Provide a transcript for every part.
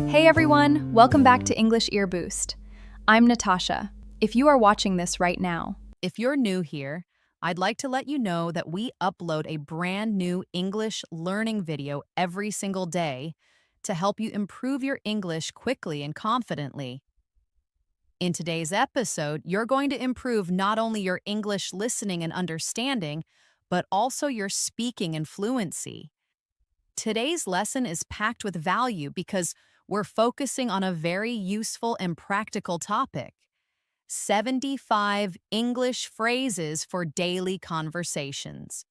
Hey everyone, welcome back to English Ear Boost. I'm Natasha. If you are watching this right now, If you're new here, I'd like to let you know that we upload a brand new English learning video every single day to help you improve your English quickly and confidently. In today's episode, you're going to improve not only your English listening and understanding, but also your speaking and fluency. Today's lesson is packed with value because we're focusing on a very useful and practical topic: 75 English phrases for daily conversations.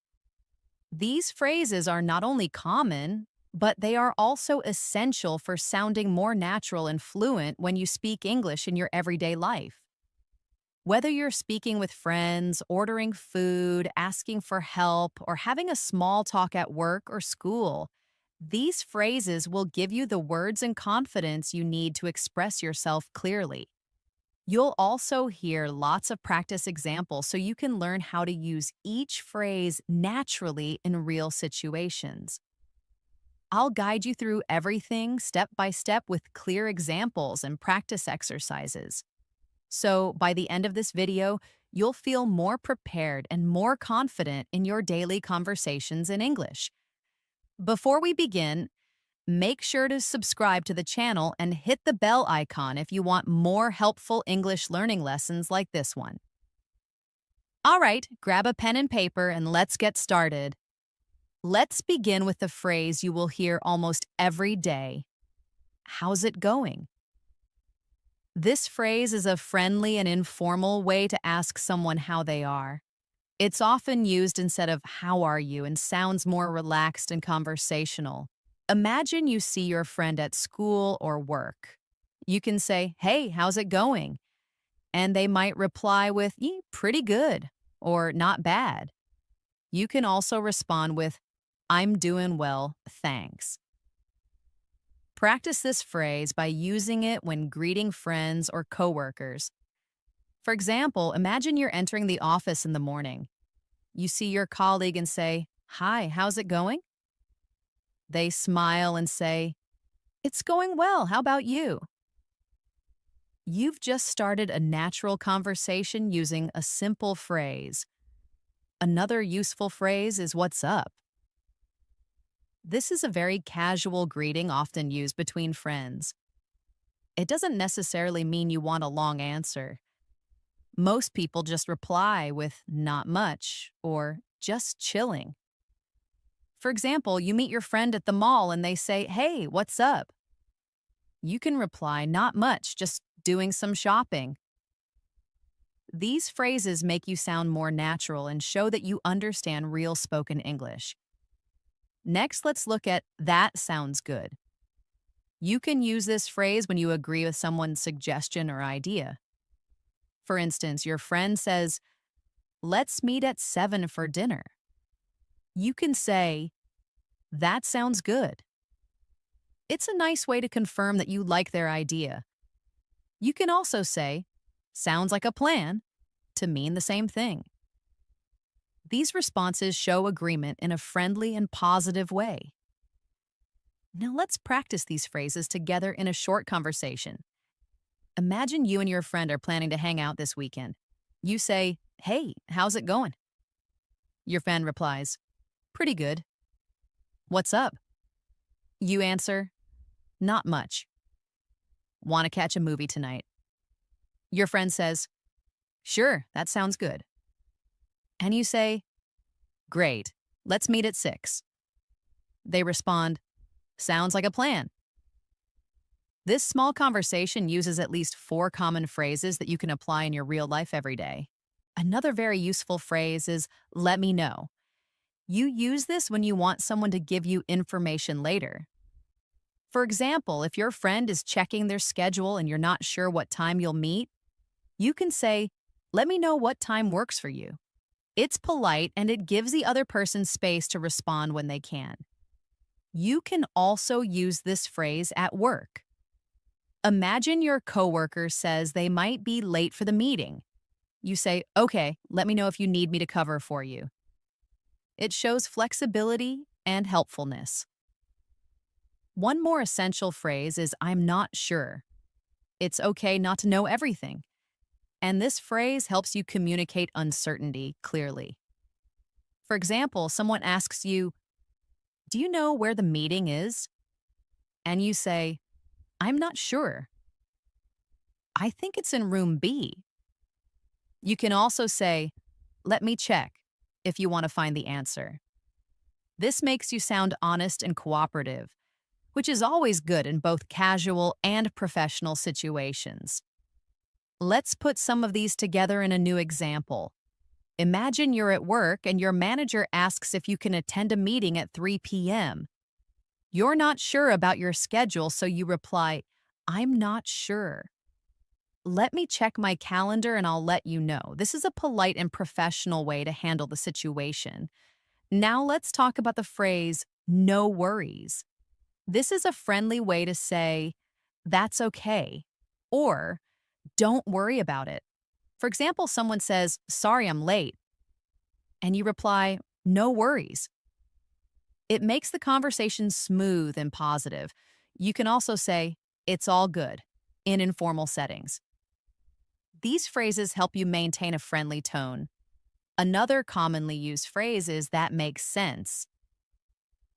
These phrases are not only common, but they are also essential for sounding more natural and fluent when you speak English in your everyday life. Whether you're speaking with friends, ordering food, asking for help, or having a small talk at work or school, these phrases will give you the words and confidence you need to express yourself clearly. You'll also hear lots of practice examples so you can learn how to use each phrase naturally in real situations. I'll guide you through everything step by step with clear examples and practice exercises. So by the end of this video, you'll feel more prepared and more confident in your daily conversations in English. Before we begin, make sure to subscribe to the channel and hit the bell icon if you want more helpful English learning lessons like this one. All right, grab a pen and paper and let's get started. Let's begin with the phrase you will hear almost every day. How's it going? This phrase is a friendly and informal way to ask someone how they are. It's often used instead of "how are you" and sounds more relaxed and conversational. Imagine you see your friend at school or work. You can say, "Hey, how's it going?" And they might reply with, "Pretty good," or "not bad." You can also respond with, "I'm doing well, thanks." Practice this phrase by using it when greeting friends or coworkers. For example, imagine you're entering the office in the morning. You see your colleague and say, "Hi, how's it going?" They smile and say, "It's going well, how about you?" You've just started a natural conversation using a simple phrase. Another useful phrase is "what's up?" This is a very casual greeting often used between friends. It doesn't necessarily mean you want a long answer. Most people just reply with "not much" or "just chilling." For example, you meet your friend at the mall and they say, "Hey, what's up?" You can reply, "Not much, just doing some shopping." These phrases make you sound more natural and show that you understand real spoken English. Next, let's look at "that sounds good." You can use this phrase when you agree with someone's suggestion or idea. For instance, your friend says, "Let's meet at 7 for dinner." You can say, "That sounds good." It's a nice way to confirm that you like their idea. You can also say, "Sounds like a plan," to mean the same thing. These responses show agreement in a friendly and positive way. Now let's practice these phrases together in a short conversation. Imagine you and your friend are planning to hang out this weekend. You say, "Hey, how's it going?" Your friend replies, "Pretty good." "What's up?" You answer, "Not much." "Want to catch a movie tonight?" Your friend says, "Sure, that sounds good." And you say, "Great, let's meet at 6. They respond, "Sounds like a plan." This small conversation uses at least 4 common phrases that you can apply in your real life every day. Another very useful phrase is "let me know." You use this when you want someone to give you information later. For example, if your friend is checking their schedule and you're not sure what time you'll meet, you can say, "Let me know what time works for you." It's polite and it gives the other person space to respond when they can. You can also use this phrase at work. Imagine your coworker says they might be late for the meeting. You say, "Okay, let me know if you need me to cover for you." It shows flexibility and helpfulness. One more essential phrase is I'm not sure. It's okay not to know everything. And this phrase helps you communicate uncertainty clearly. For example, someone asks you, do you know where the meeting is? And you say, I'm not sure. I think it's in room B. You can also say, let me check, if you want to find the answer. This makes you sound honest and cooperative, which is always good in both casual and professional situations. Let's put some of these together in a new example. Imagine you're at work and your manager asks if you can attend a meeting at 3 p.m. You're not sure about your schedule, so you reply, I'm not sure. Let me check my calendar and I'll let you know. This is a polite and professional way to handle the situation. Now let's talk about the phrase, no worries. This is a friendly way to say, that's okay, or don't worry about it. For example, someone says, sorry, I'm late, and you reply, no worries. It makes the conversation smooth and positive. You can also say, it's all good, in informal settings. These phrases help you maintain a friendly tone. Another commonly used phrase is that makes sense.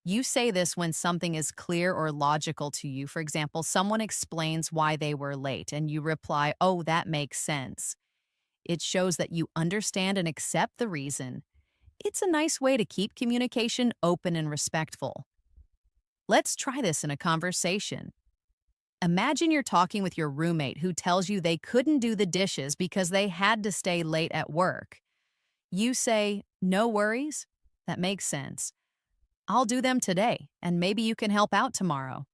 You say this when something is clear or logical to you. For example, someone explains why they were late, and you reply, oh, that makes sense. It shows that you understand and accept the reason. It's a nice way to keep communication open and respectful. Let's try this in a conversation. Imagine you're talking with your roommate who tells you they couldn't do the dishes because they had to stay late at work. You say, no worries? That makes sense. I'll do them today, and maybe you can help out tomorrow.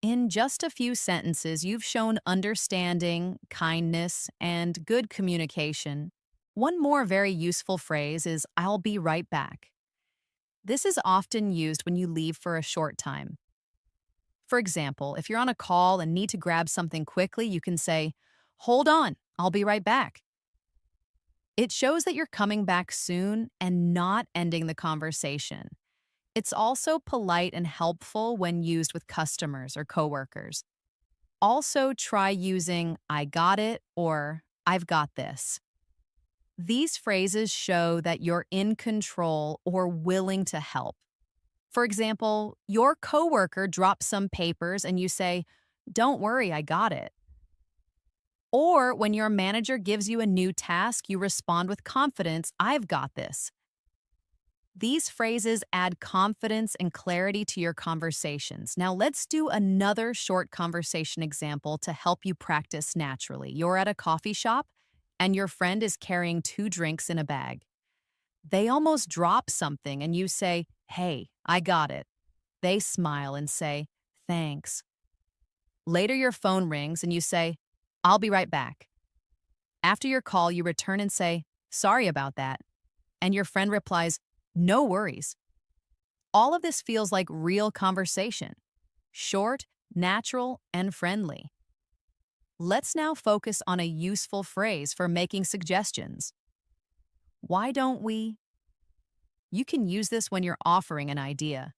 In just a few sentences, you've shown understanding, kindness, and good communication. One more very useful phrase is, I'll be right back. This is often used when you leave for a short time. For example, if you're on a call and need to grab something quickly, you can say, hold on, I'll be right back. It shows that you're coming back soon and not ending the conversation. It's also polite and helpful when used with customers or coworkers. Also, try using I got it or I've got this. These phrases show that you're in control or willing to help. For example, your coworker drops some papers and you say, don't worry, I got it. Or when your manager gives you a new task, you respond with confidence, I've got this. These phrases add confidence and clarity to your conversations. Now let's do another short conversation example to help you practice naturally. You're at a coffee shop and your friend is carrying 2 drinks in a bag. They almost drop something and you say, hey, I got it. They smile and say, thanks. Later your phone rings and you say, I'll be right back. After your call, you return and say, sorry about that. And your friend replies, no worries. All of this feels like real conversation. Short, natural, and friendly. Let's now focus on a useful phrase for making suggestions. Why don't we? You can use this when you're offering an idea.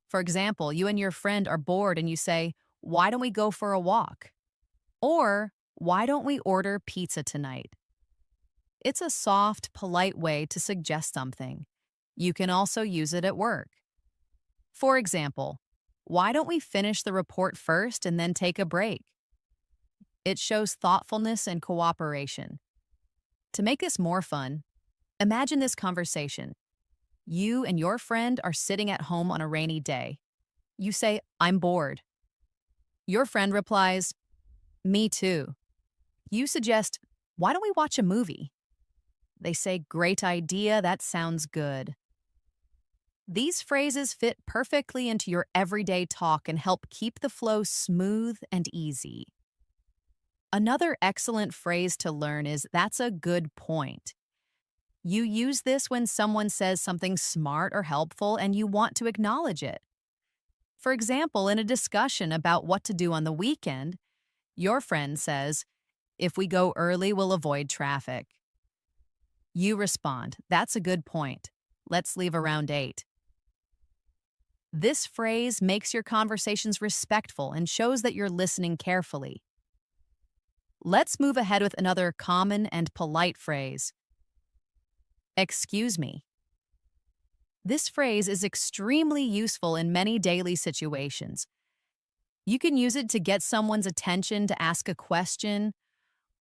For example, you and your friend are bored and you say, why don't we go for a walk? Or, why don't we order pizza tonight? It's a soft, polite way to suggest something. You can also use it at work. For example, why don't we finish the report first and then take a break? It shows thoughtfulness and cooperation. To make this more fun, imagine this conversation. You and your friend are sitting at home on a rainy day. You say, I'm bored. Your friend replies, me too. You suggest, why don't we watch a movie? They say, great idea, that sounds good. These phrases fit perfectly into your everyday talk and help keep the flow smooth and easy. Another excellent phrase to learn is, that's a good point. You use this when someone says something smart or helpful and you want to acknowledge it. For example, in a discussion about what to do on the weekend, your friend says, if we go early, we'll avoid traffic. You respond, that's a good point. Let's leave around 8. This phrase makes your conversations respectful and shows that you're listening carefully. Let's move ahead with another common and polite phrase. Excuse me. This phrase is extremely useful in many daily situations. You can use it to get someone's attention to ask a question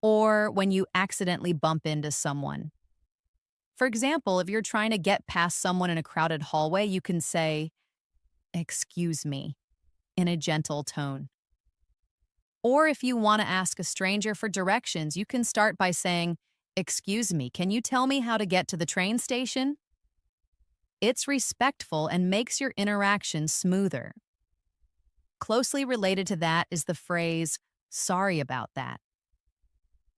or when you accidentally bump into someone. For example, if you're trying to get past someone in a crowded hallway, you can say, "Excuse me," in a gentle tone. Or if you want to ask a stranger for directions, you can start by saying, "Excuse me, can you tell me how to get to the train station?" It's respectful and makes your interaction smoother. Closely related to that is the phrase, "Sorry about that."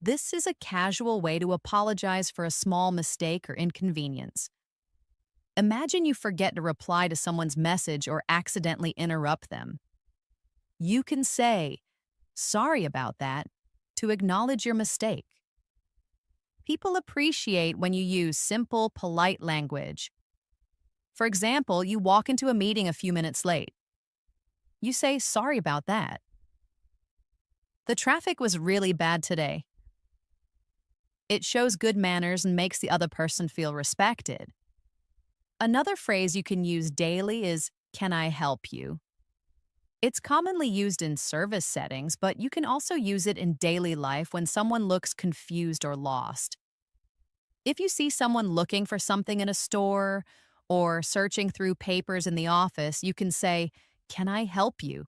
This is a casual way to apologize for a small mistake or inconvenience. Imagine you forget to reply to someone's message or accidentally interrupt them. You can say, "Sorry about that," to acknowledge your mistake. People appreciate when you use simple, polite language. For example, you walk into a meeting a few minutes late. You say, "Sorry about that." "The traffic was really bad today." It shows good manners and makes the other person feel respected. Another phrase you can use daily is, "Can I help you?" It's commonly used in service settings, but you can also use it in daily life when someone looks confused or lost. If you see someone looking for something in a store or searching through papers in the office, you can say, "Can I help you?"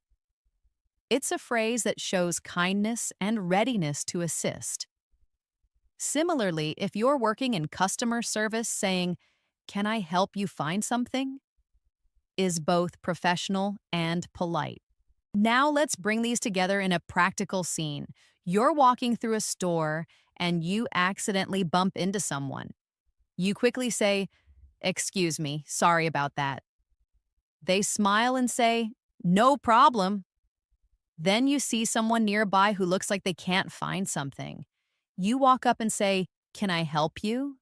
It's a phrase that shows kindness and readiness to assist. Similarly, if you're working in customer service, saying, "Can I help you find something?" is both professional and polite. Now let's bring these together in a practical scene. You're walking through a store and you accidentally bump into someone. You quickly say, "Excuse me, sorry about that." They smile and say, "No problem." Then you see someone nearby who looks like they can't find something. You walk up and say, "Can I help you?"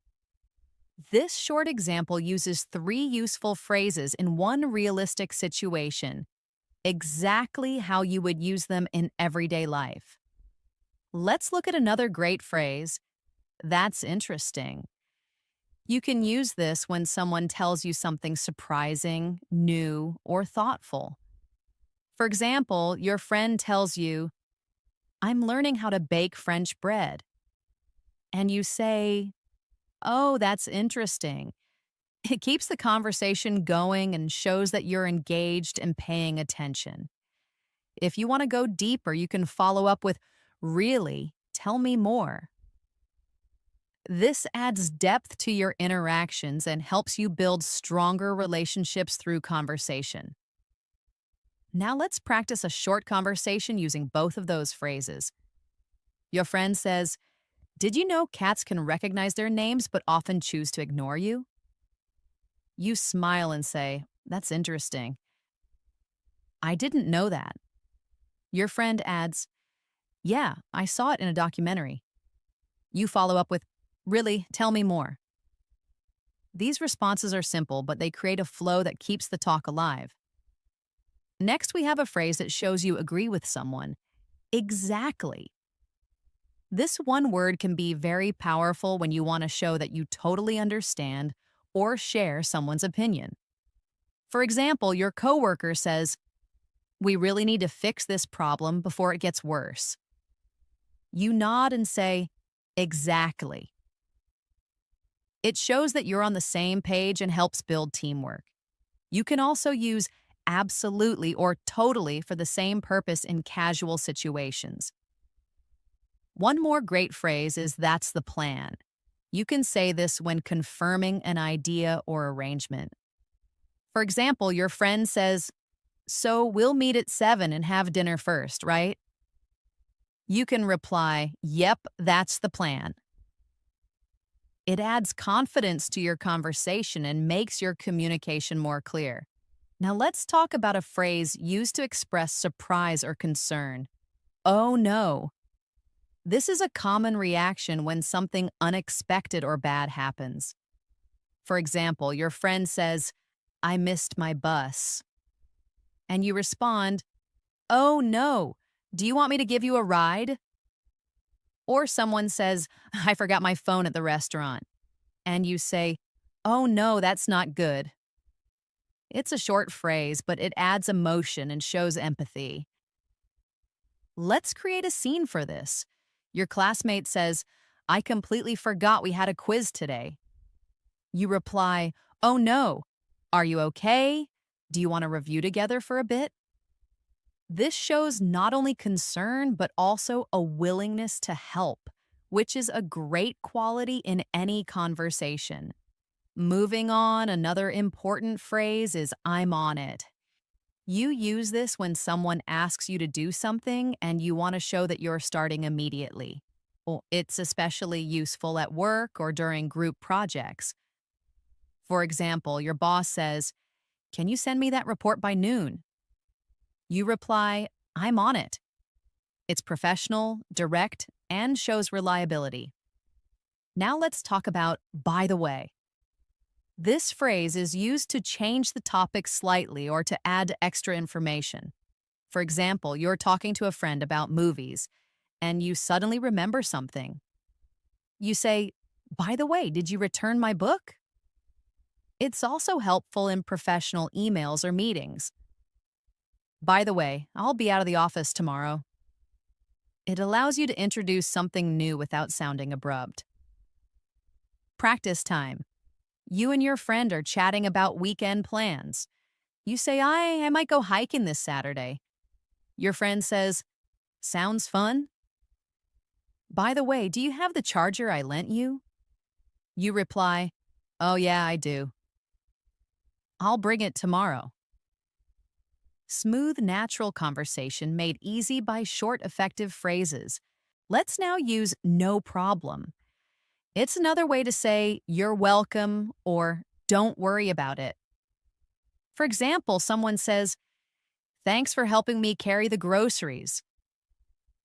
This short example uses three useful phrases in one realistic situation, exactly how you would use them in everyday life. Let's look at another great phrase. That's interesting. You can use this when someone tells you something surprising, new, or thoughtful. For example, your friend tells you, "I'm learning how to bake French bread." And you say, "Oh, that's interesting." It keeps the conversation going and shows that you're engaged and paying attention. If you want to go deeper, you can follow up with, "Really? Tell me more." This adds depth to your interactions and helps you build stronger relationships through conversation. Now let's practice a short conversation using both of those phrases. Your friend says, "Did you know cats can recognize their names but often choose to ignore you?" You smile and say, "That's interesting. I didn't know that." Your friend adds, "Yeah, I saw it in a documentary." You follow up with, "Really? Tell me more." These responses are simple, but they create a flow that keeps the talk alive. Next, we have a phrase that shows you agree with someone. Exactly. This one word can be very powerful when you want to show that you totally understand or share someone's opinion. For example, your coworker says, "We really need to fix this problem before it gets worse." You nod and say, "Exactly." It shows that you're on the same page and helps build teamwork. You can also use absolutely or totally for the same purpose in casual situations. One more great phrase is "that's the plan." You can say this when confirming an idea or arrangement. For example, your friend says, "So we'll meet at 7 and have dinner first, right?" You can reply, "Yep, that's the plan." It adds confidence to your conversation and makes your communication more clear. Now let's talk about a phrase used to express surprise or concern. "Oh no." This is a common reaction when something unexpected or bad happens. For example, your friend says, "I missed my bus." and you respond, "Oh no, do you want me to give you a ride?" Or someone says, "I forgot my phone at the restaurant," and you say, "Oh no, that's not good." It's a short phrase, but it adds emotion and shows empathy. Let's create a scene for this. Your classmate says, "I completely forgot we had a quiz today." You reply, "Oh no, are you okay? Do you want to review together for a bit?" This shows not only concern, but also a willingness to help, which is a great quality in any conversation. Moving on, another important phrase is "I'm on it." You use this when someone asks you to do something and you want to show that you're starting immediately. Well, it's especially useful at work or during group projects. For example, your boss says, "Can you send me that report by noon?" You reply, "I'm on it." It's professional, direct, and shows reliability. Now let's talk about "by the way." This phrase is used to change the topic slightly or to add extra information. For example, you're talking to a friend about movies and you suddenly remember something. You say, "By the way, did you return my book?" It's also helpful in professional emails or meetings. "By the way, I'll be out of the office tomorrow." It allows you to introduce something new without sounding abrupt. Practice time. You and your friend are chatting about weekend plans. You say, I might go hiking this Saturday." Your friend says, "Sounds fun." "By the way, do you have the charger I lent you?" You reply, "Oh yeah, I do. I'll bring it tomorrow." Smooth, natural conversation made easy by short, effective phrases. Let's now use "no problem." It's another way to say "you're welcome" or "don't worry about it." For example, someone says, "Thanks for helping me carry the groceries."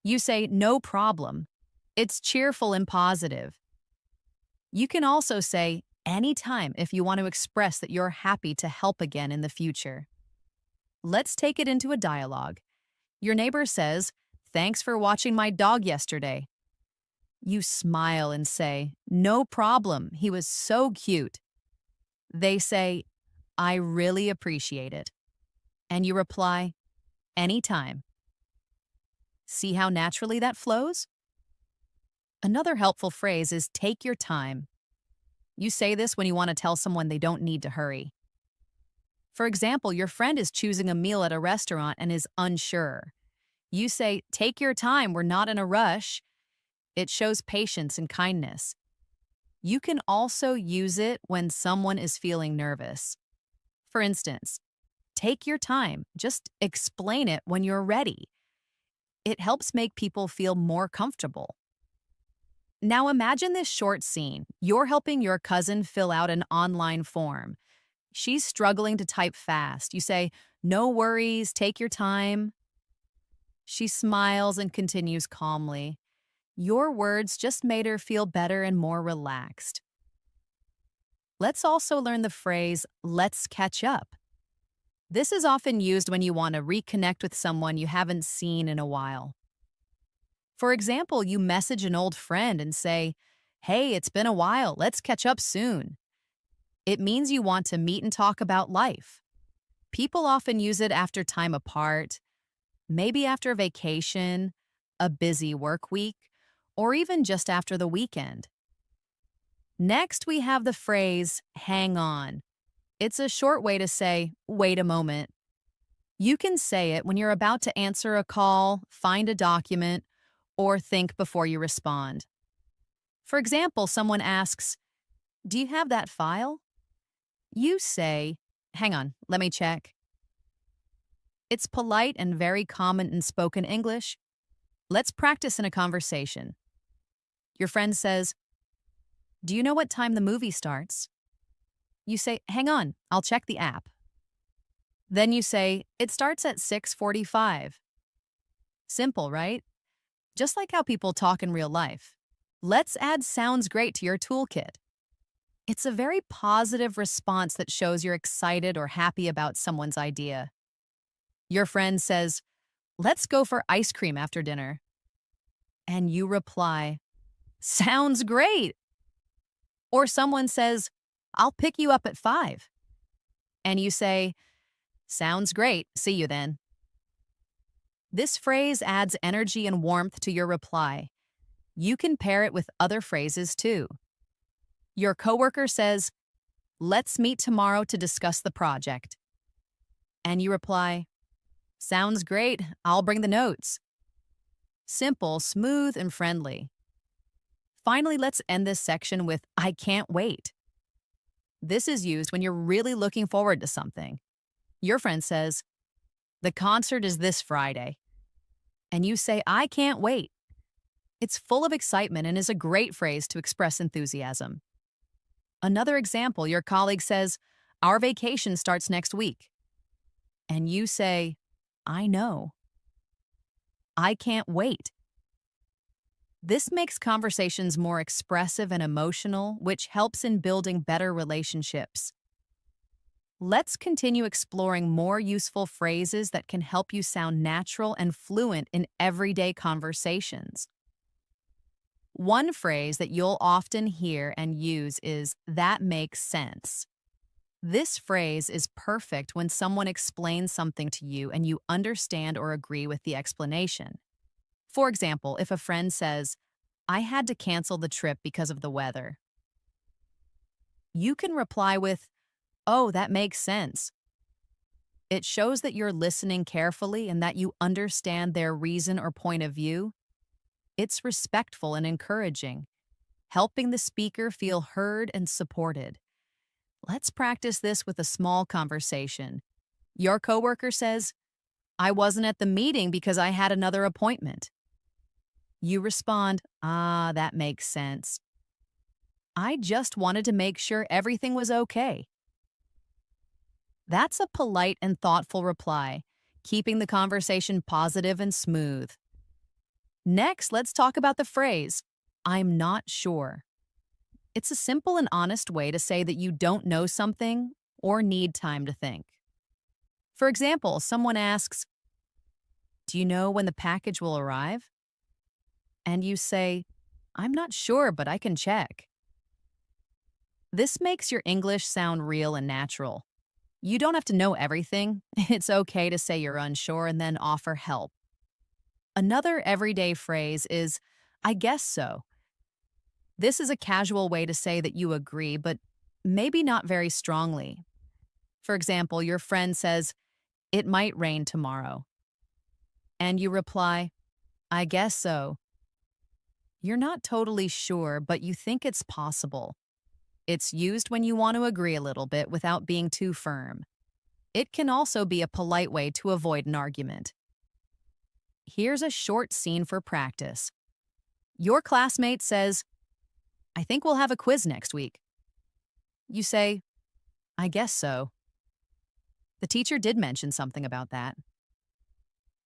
You say, "No problem." It's cheerful and positive. You can also say "anytime" if you want to express that you're happy to help again in the future. Let's take it into a dialogue. Your neighbor says, "Thanks for watching my dog yesterday." You smile and say, "No problem, he was so cute." They say, "I really appreciate it." And you reply, "Anytime." See how naturally that flows? Another helpful phrase is "take your time." You say this when you want to tell someone they don't need to hurry. For example, your friend is choosing a meal at a restaurant and is unsure. You say, "Take your time, we're not in a rush." It shows patience and kindness. You can also use it when someone is feeling nervous. For instance, "Take your time, just explain it when you're ready." It helps make people feel more comfortable. Now imagine this short scene. You're helping your cousin fill out an online form. She's struggling to type fast. You say, "No worries, take your time." She smiles and continues calmly. Your words just made her feel better and more relaxed. Let's also learn the phrase, "let's catch up." This is often used when you want to reconnect with someone you haven't seen in a while. For example, you message an old friend and say, "Hey, it's been a while, let's catch up soon." It means you want to meet and talk about life. People often use it after time apart, maybe after a vacation, a busy work week, or even just after the weekend. Next, we have the phrase, "hang on." It's a short way to say, "wait a moment." You can say it when you're about to answer a call, find a document, or think before you respond. For example, someone asks, "Do you have that file?" You say, "Hang on, let me check." It's polite and very common in spoken English. Let's practice in a conversation. Your friend says, "Do you know what time the movie starts?" You say, "Hang on, I'll check the app." Then you say, "It starts at 6:45. Simple, right? Just like how people talk in real life. Let's add "sounds great" to your toolkit. It's a very positive response that shows you're excited or happy about someone's idea. Your friend says, let's go for ice cream after dinner. And you reply, sounds great. Or someone says, I'll pick you up at 5. And you say, sounds great. See you then. This phrase adds energy and warmth to your reply. You can pair it with other phrases too. Your coworker says, let's meet tomorrow to discuss the project. And you reply, sounds great. I'll bring the notes. Simple, smooth, and friendly. Finally, let's end this section with I can't wait. This is used when you're really looking forward to something. Your friend says, the concert is this Friday. And you say, I can't wait. It's full of excitement and is a great phrase to express enthusiasm. Another example, your colleague says, our vacation starts next week. And you say, I know. I can't wait. This makes conversations more expressive and emotional, which helps in building better relationships. Let's continue exploring more useful phrases that can help you sound natural and fluent in everyday conversations. One phrase that you'll often hear and use is, that makes sense. This phrase is perfect when someone explains something to you and you understand or agree with the explanation. For example, if a friend says, I had to cancel the trip because of the weather, you can reply with, oh, that makes sense. It shows that you're listening carefully and that you understand their reason or point of view. It's respectful and encouraging, helping the speaker feel heard and supported. Let's practice this with a small conversation. Your coworker says, I wasn't at the meeting because I had another appointment. You respond, that makes sense. I just wanted to make sure everything was okay. That's a polite and thoughtful reply, keeping the conversation positive and smooth. Next, let's talk about the phrase, I'm not sure. It's a simple and honest way to say that you don't know something or need time to think. For example, someone asks, do you know when the package will arrive? And you say, I'm not sure, but I can check. This makes your English sound real and natural. You don't have to know everything. It's okay to say you're unsure and then offer help. Another everyday phrase is, I guess so. This is a casual way to say that you agree, but maybe not very strongly. For example, your friend says, it might rain tomorrow. And you reply, I guess so. You're not totally sure, but you think it's possible. It's used when you want to agree a little bit without being too firm. It can also be a polite way to avoid an argument. Here's a short scene for practice. Your classmate says, I think we'll have a quiz next week. You say, I guess so. The teacher did mention something about that.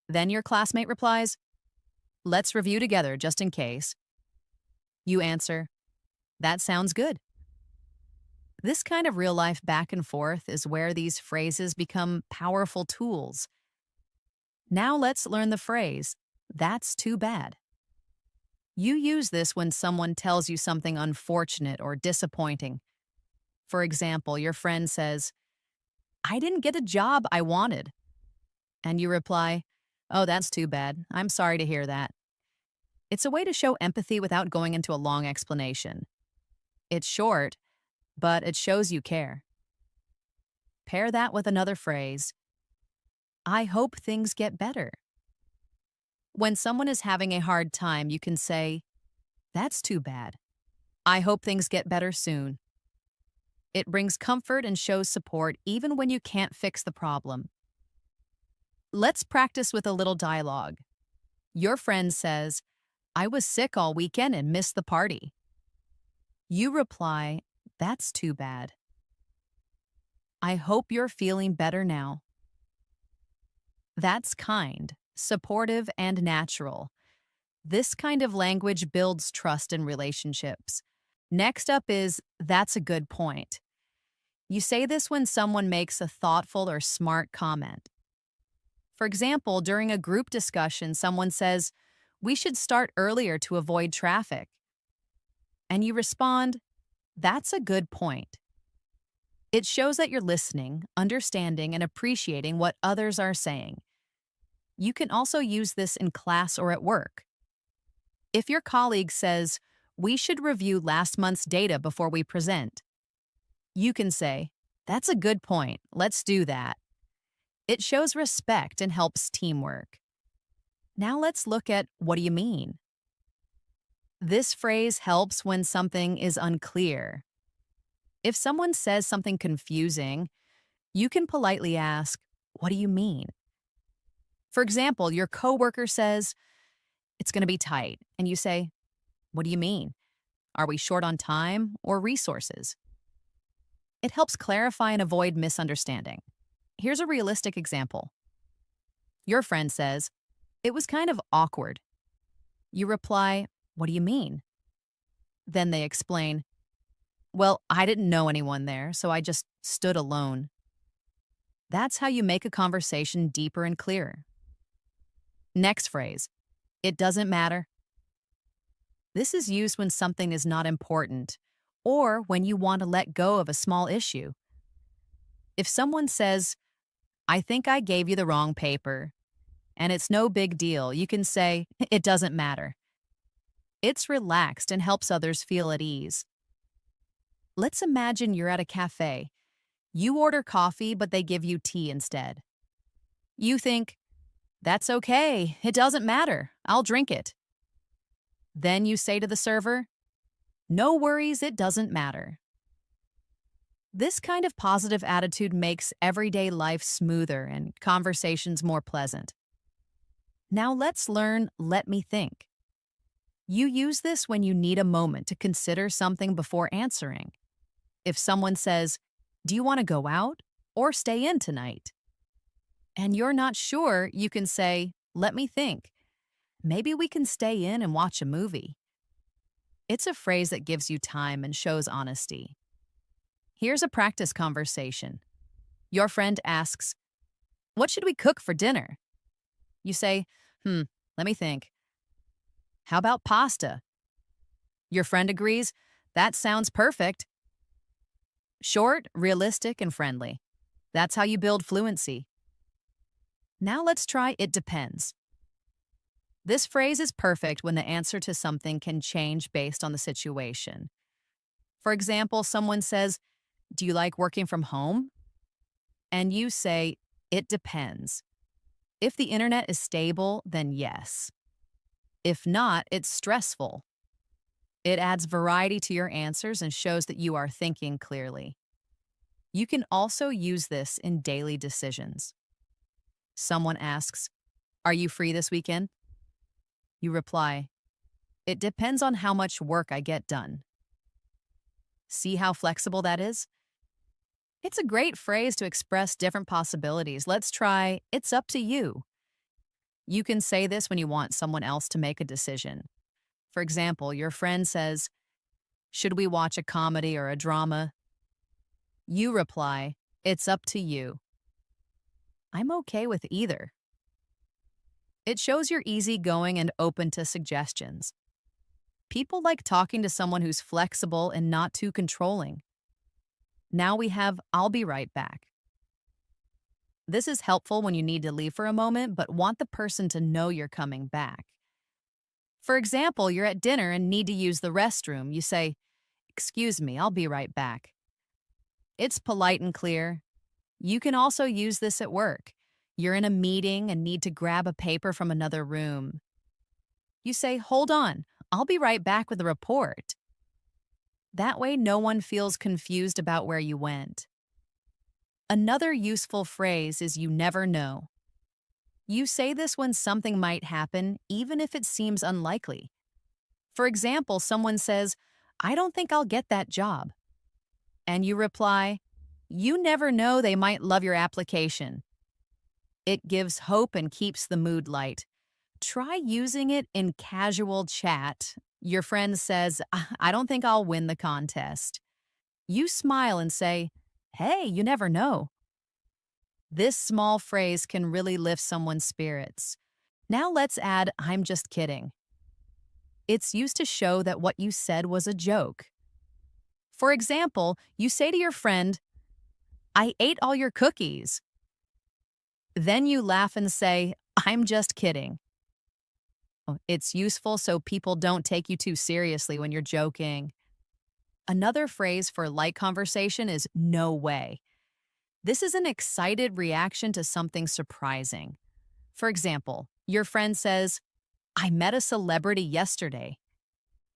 Then your classmate replies, let's review together just in case. You answer, that sounds good. This kind of real-life back and forth is where these phrases become powerful tools. Now let's learn the phrase, that's too bad. You use this when someone tells you something unfortunate or disappointing. For example, your friend says, I didn't get a job I wanted. And you reply, oh, that's too bad. I'm sorry to hear that. It's a way to show empathy without going into a long explanation. It's short, but it shows you care. Pair that with another phrase, I hope things get better. When someone is having a hard time, you can say, that's too bad. I hope things get better soon. It brings comfort and shows support even when you can't fix the problem. Let's practice with a little dialogue. Your friend says, I was sick all weekend and missed the party. You reply, that's too bad. I hope you're feeling better now. That's kind, supportive, and natural. This kind of language builds trust in relationships. Next up is, that's a good point. You say this when someone makes a thoughtful or smart comment. For example, during a group discussion, someone says, "We should start earlier to avoid traffic." And you respond, "That's a good point." It shows that you're listening, understanding, and appreciating what others are saying. You can also use this in class or at work. If your colleague says, "We should review last month's data before we present," you can say, "That's a good point. Let's do that." It shows respect and helps teamwork. Now let's look at "what do you mean?" This phrase helps when something is unclear. If someone says something confusing, you can politely ask, "What do you mean?" For example, your coworker says, "It's going to be tight," and you say, "What do you mean? Are we short on time or resources?" It helps clarify and avoid misunderstanding. Here's a realistic example. Your friend says, "It was kind of awkward." You reply, "What do you mean?" Then they explain, "Well, I didn't know anyone there, so I just stood alone." That's how you make a conversation deeper and clearer. Next phrase, "It doesn't matter." This is used when something is not important or when you want to let go of a small issue. If someone says, "I think I gave you the wrong paper," and it's no big deal, you can say, "It doesn't matter." It's relaxed and helps others feel at ease. Let's imagine you're at a cafe. You order coffee, but they give you tea instead. You think, "That's okay. It doesn't matter. I'll drink it." Then you say to the server, "No worries, it doesn't matter." This kind of positive attitude makes everyday life smoother and conversations more pleasant. Now let's learn "let me think." You use this when you need a moment to consider something before answering. If someone says, "Do you want to go out or stay in tonight?" and you're not sure, you can say, "Let me think. Maybe we can stay in and watch a movie." It's a phrase that gives you time and shows honesty. Here's a practice conversation. Your friend asks, "What should we cook for dinner?" You say, Let me think. How about pasta?" Your friend agrees, "That sounds perfect." Short, realistic, and friendly. That's how you build fluency. Now let's try "it depends." This phrase is perfect when the answer to something can change based on the situation. For example, someone says, "Do you like working from home?" And you say, "It depends." If the internet is stable, then yes. If not, it's stressful. It adds variety to your answers and shows that you are thinking clearly. You can also use this in daily decisions. Someone asks, "Are you free this weekend?" You reply, "It depends on how much work I get done." See how flexible that is? It's a great phrase to express different possibilities. Let's try "it's up to you." You can say this when you want someone else to make a decision. For example, your friend says, "Should we watch a comedy or a drama?" You reply, "It's up to you." I'm okay with either. It shows you're easygoing and open to suggestions. People like talking to someone who's flexible and not too controlling. Now we have "I'll be right back." This is helpful when you need to leave for a moment but want the person to know you're coming back. For example, you're at dinner and need to use the restroom. You say, "Excuse me, I'll be right back." It's polite and clear. You can also use this at work. You're in a meeting and need to grab a paper from another room. You say, "Hold on, I'll be right back with a report." That way, no one feels confused about where you went. Another useful phrase is "you never know." You say this when something might happen, even if it seems unlikely. For example, someone says, "I don't think I'll get that job." And you reply, "You never know, they might love your application." It gives hope and keeps the mood light. Try using it in casual chat. Your friend says, "I don't think I'll win the contest." You smile and say, "Hey, you never know." This small phrase can really lift someone's spirits. Now let's add, I'm just kidding. It's used to show that what you said was a joke. For example, you say to your friend, I ate all your cookies. Then you laugh and say, I'm just kidding. It's useful so people don't take you too seriously when you're joking. Another phrase for light conversation is no way. This is an excited reaction to something surprising. For example, your friend says, I met a celebrity yesterday.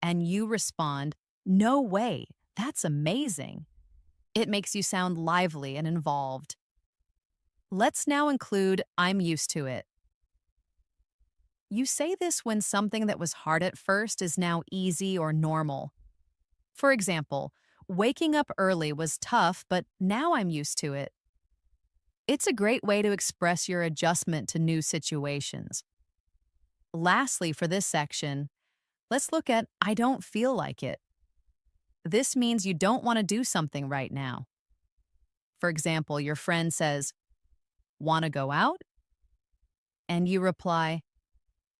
And you respond, no way, that's amazing. It makes you sound lively and involved. Let's now include I'm used to it. You say this when something that was hard at first is now easy or normal. For example, waking up early was tough, but now I'm used to it. It's a great way to express your adjustment to new situations. Lastly, for this section, let's look at I don't feel like it. This means you don't want to do something right now. For example, your friend says, want to go out? And you reply,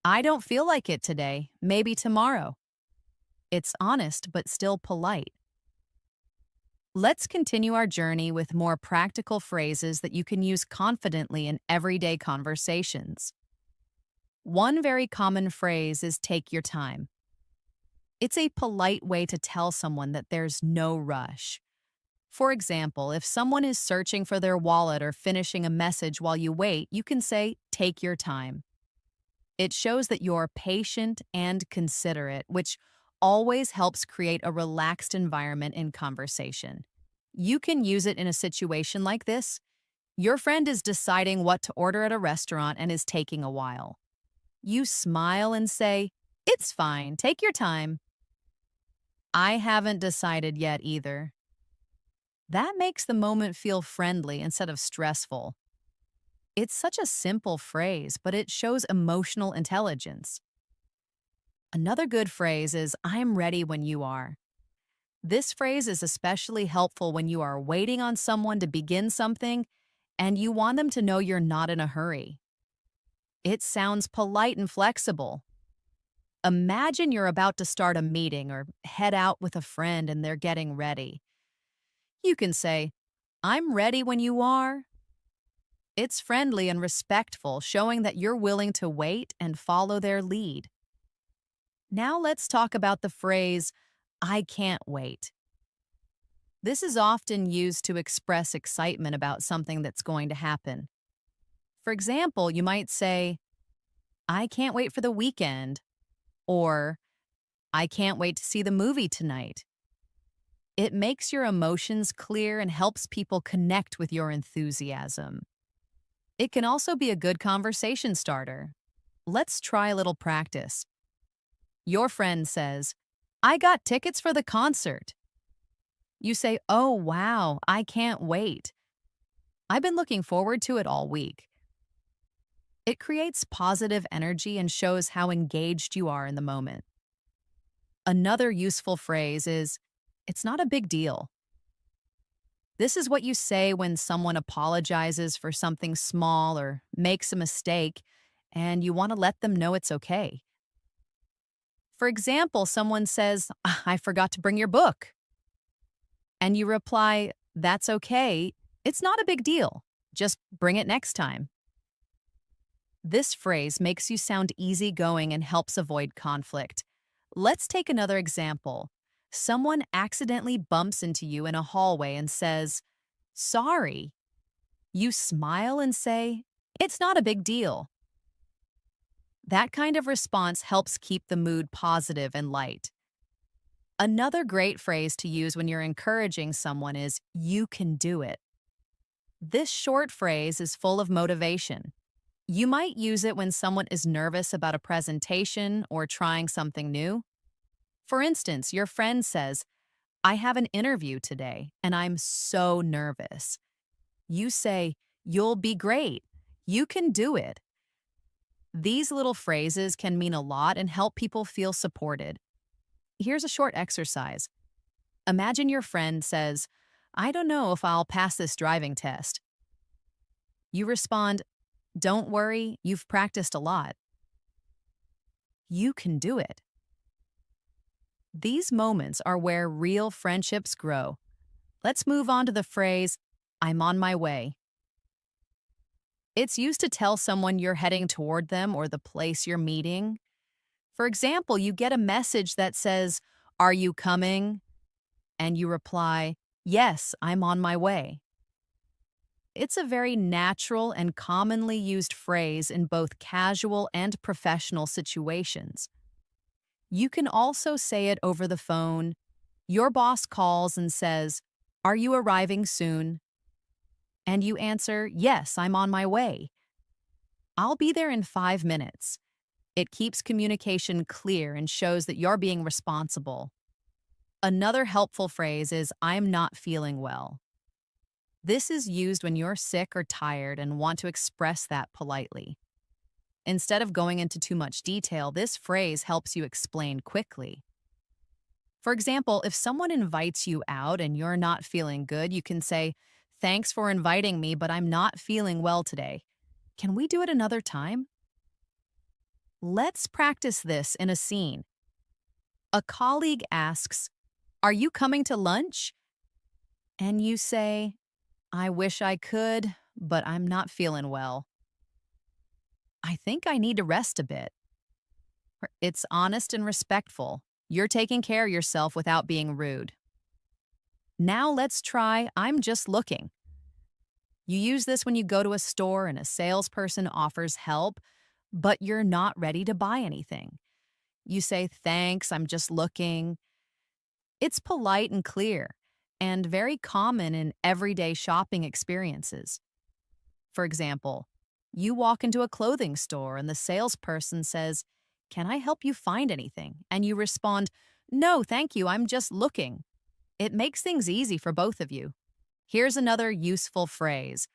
I don't feel like it today, maybe tomorrow. It's honest but still polite. Let's continue our journey with more practical phrases that you can use confidently in everyday conversations. One very common phrase is take your time. It's a polite way to tell someone that there's no rush. For example, if someone is searching for their wallet or finishing a message while you wait, you can say, take your time. It shows that you're patient and considerate, which always helps create a relaxed environment in conversation. You can use it in a situation like this. Your friend is deciding what to order at a restaurant and is taking a while. You smile and say, it's fine, take your time. I haven't decided yet either. That makes the moment feel friendly instead of stressful. It's such a simple phrase, but it shows emotional intelligence. Another good phrase is, I'm ready when you are. This phrase is especially helpful when you are waiting on someone to begin something and you want them to know you're not in a hurry. It sounds polite and flexible. Imagine you're about to start a meeting or head out with a friend and they're getting ready. You can say, I'm ready when you are. It's friendly and respectful, showing that you're willing to wait and follow their lead. Now let's talk about the phrase, I can't wait. This is often used to express excitement about something that's going to happen. For example, you might say, I can't wait for the weekend, or I can't wait to see the movie tonight. It makes your emotions clear and helps people connect with your enthusiasm. It can also be a good conversation starter. Let's try a little practice. Your friend says, I got tickets for the concert. You say, oh, wow, I can't wait. I've been looking forward to it all week. It creates positive energy and shows how engaged you are in the moment. Another useful phrase is, it's not a big deal. This is what you say when someone apologizes for something small or makes a mistake, and you want to let them know it's okay. For example, someone says, I forgot to bring your book. And you reply, that's okay. It's not a big deal. Just bring it next time. This phrase makes you sound easygoing and helps avoid conflict. Let's take another example. Someone accidentally bumps into you in a hallway and says, sorry. You smile and say, it's not a big deal. That kind of response helps keep the mood positive and light. Another great phrase to use when you're encouraging someone is, you can do it. This short phrase is full of motivation. You might use it when someone is nervous about a presentation or trying something new. For instance, your friend says, I have an interview today and I'm so nervous. You say, you'll be great. You can do it. These little phrases can mean a lot and help people feel supported. Here's a short exercise. Imagine your friend says, I don't know if I'll pass this driving test. You respond, "Don't worry, you've practiced a lot. You can do it." These moments are where real friendships grow. Let's move on to the phrase, "I'm on my way." It's used to tell someone you're heading toward them or the place you're meeting. For example, you get a message that says, "Are you coming?" And you reply, "Yes, I'm on my way." It's a very natural and commonly used phrase in both casual and professional situations. You can also say it over the phone. Your boss calls and says, "Are you arriving soon?" And you answer, "Yes, I'm on my way. I'll be there in 5 minutes." It keeps communication clear and shows that you're being responsible. Another helpful phrase is, "I'm not feeling well." This is used when you're sick or tired and want to express that politely. Instead of going into too much detail, this phrase helps you explain quickly. For example, if someone invites you out and you're not feeling good, you can say, "Thanks for inviting me, but I'm not feeling well today. Can we do it another time?" Let's practice this in a scene. A colleague asks, "Are you coming to lunch?" And you say, "I wish I could, but I'm not feeling well. I think I need to rest a bit." It's honest and respectful. You're taking care of yourself without being rude. Now let's try, "I'm just looking." You use this when you go to a store and a salesperson offers help, but you're not ready to buy anything. You say, "Thanks, I'm just looking." It's polite and clear, and very common in everyday shopping experiences. For example, you walk into a clothing store and the salesperson says, "Can I help you find anything?" And you respond, "No, thank you, I'm just looking." It makes things easy for both of you. Here's another useful phrase.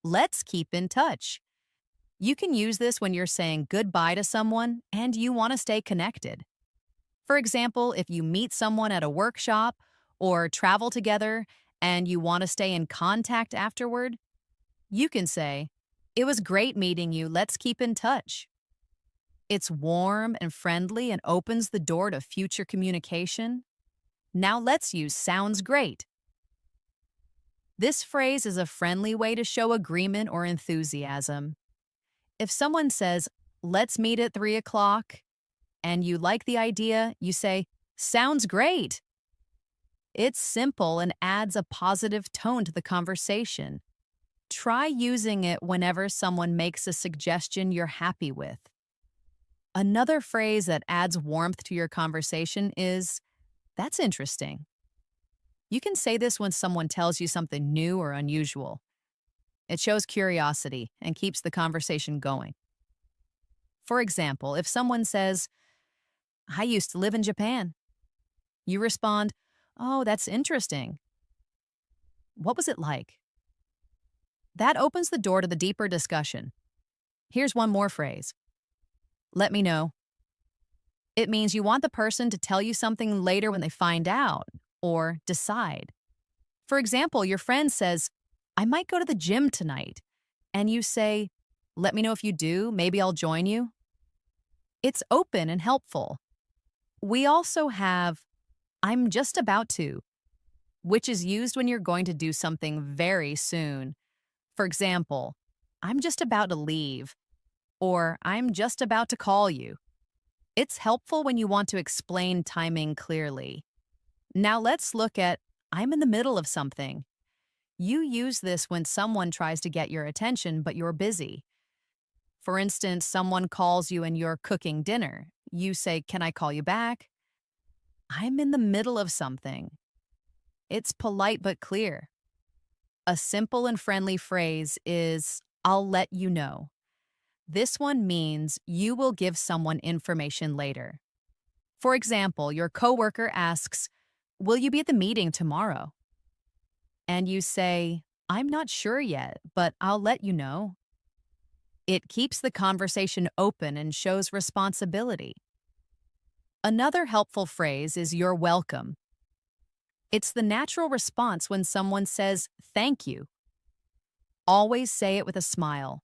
Let's keep in touch. You can use this when you're saying goodbye to someone and you want to stay connected. For example, if you meet someone at a workshop or travel together and you want to stay in contact afterward, you can say, "It was great meeting you. Let's keep in touch." It's warm and friendly and opens the door to future communication. Now let's use "sounds great." This phrase is a friendly way to show agreement or enthusiasm. If someone says, "Let's meet at 3 o'clock," and you like the idea, you say, "Sounds great." It's simple and adds a positive tone to the conversation. Try using it whenever someone makes a suggestion you're happy with. Another phrase that adds warmth to your conversation is, "That's interesting." You can say this when someone tells you something new or unusual. It shows curiosity and keeps the conversation going. For example, if someone says, "I used to live in Japan," you respond, "Oh, that's interesting. What was it like?" That opens the door to the deeper discussion. Here's one more phrase. "Let me know." It means you want the person to tell you something later when they find out or decide. For example, your friend says, "I might go to the gym tonight." And you say, "Let me know if you do. Maybe I'll join you." It's open and helpful. We also have, "I'm just about to," which is used when you're going to do something very soon. For example, "I'm just about to leave," or "I'm just about to call you." It's helpful when you want to explain timing clearly. Now let's look at, "I'm in the middle of something." You use this when someone tries to get your attention, but you're busy. For instance, someone calls you and you're cooking dinner. You say, "Can I call you back?" "I'm in the middle of something." It's polite but clear. A simple and friendly phrase is, "I'll let you know." This one means you will give someone information later. For example, your coworker asks, "Will you be at the meeting tomorrow?" And you say, "I'm not sure yet, but I'll let you know." It keeps the conversation open and shows responsibility. Another helpful phrase is "you're welcome." It's the natural response when someone says "thank you." Always say it with a smile.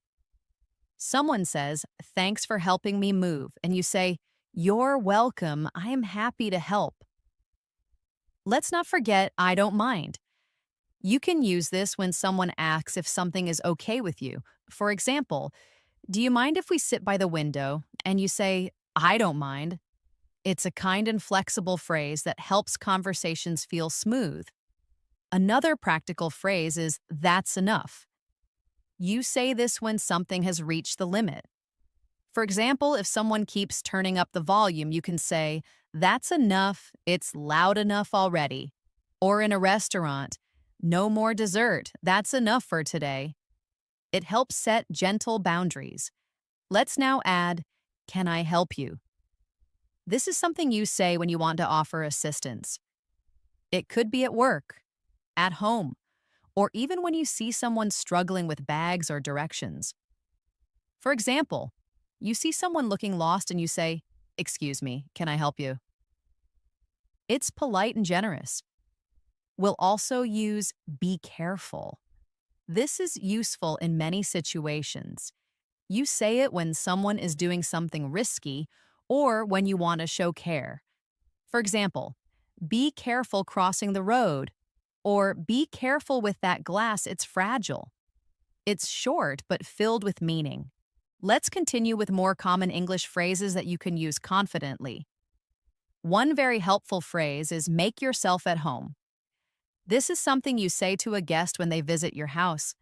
Someone says, "Thanks for helping me move," and you say, "You're welcome. I am happy to help." Let's not forget, "I don't mind." You can use this when someone asks if something is okay with you. For example, "Do you mind if we sit by the window?" And you say, "I don't mind." It's a kind and flexible phrase that helps conversations feel smooth. Another practical phrase is, "That's enough." You say this when something has reached the limit. For example, if someone keeps turning up the volume, you can say, "That's enough, it's loud enough already." Or in a restaurant, "No more dessert, that's enough for today." It helps set gentle boundaries. Let's now add, "Can I help you?" This is something you say when you want to offer assistance. It could be at work, at home, or even when you see someone struggling with bags or directions. For example, you see someone looking lost and you say, "Excuse me, can I help you?" It's polite and generous. We'll also use "be careful." This is useful in many situations. You say it when someone is doing something risky or when you want to show care. For example, "Be careful crossing the road," or "Be careful with that glass, it's fragile." It's short but filled with meaning. Let's continue with more common English phrases that you can use confidently. One very helpful phrase is "make yourself at home." This is something you say to a guest when they visit your house.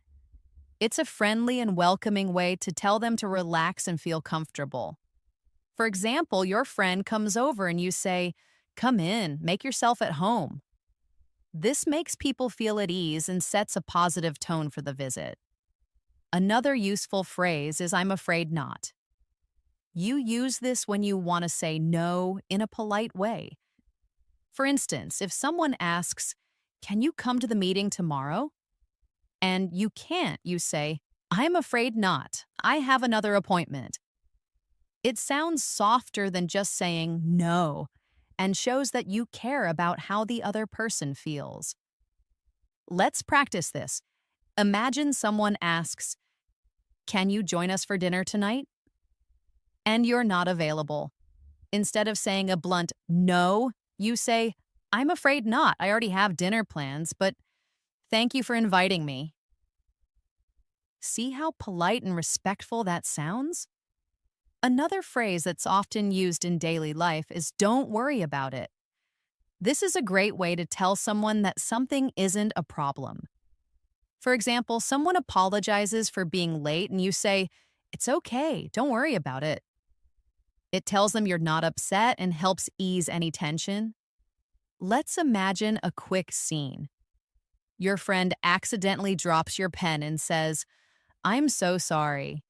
It's a friendly and welcoming way to tell them to relax and feel comfortable. For example, your friend comes over and you say, "Come in, make yourself at home." This makes people feel at ease and sets a positive tone for the visit. Another useful phrase is "I'm afraid not." You use this when you want to say no in a polite way. For instance, if someone asks, "Can you come to the meeting tomorrow?" and you can't, you say, "I'm afraid not. I have another appointment." It sounds softer than just saying no and shows that you care about how the other person feels. Let's practice this. Imagine someone asks, "Can you join us for dinner tonight?" and you're not available. Instead of saying a blunt no, you say, "I'm afraid not. I already have dinner plans, but thank you for inviting me." See how polite and respectful that sounds? Another phrase that's often used in daily life is "don't worry about it." This is a great way to tell someone that something isn't a problem. For example, someone apologizes for being late and you say, "It's okay, don't worry about it." It tells them you're not upset and helps ease any tension. Let's imagine a quick scene. Your friend accidentally drops your pen and says, "I'm so sorry."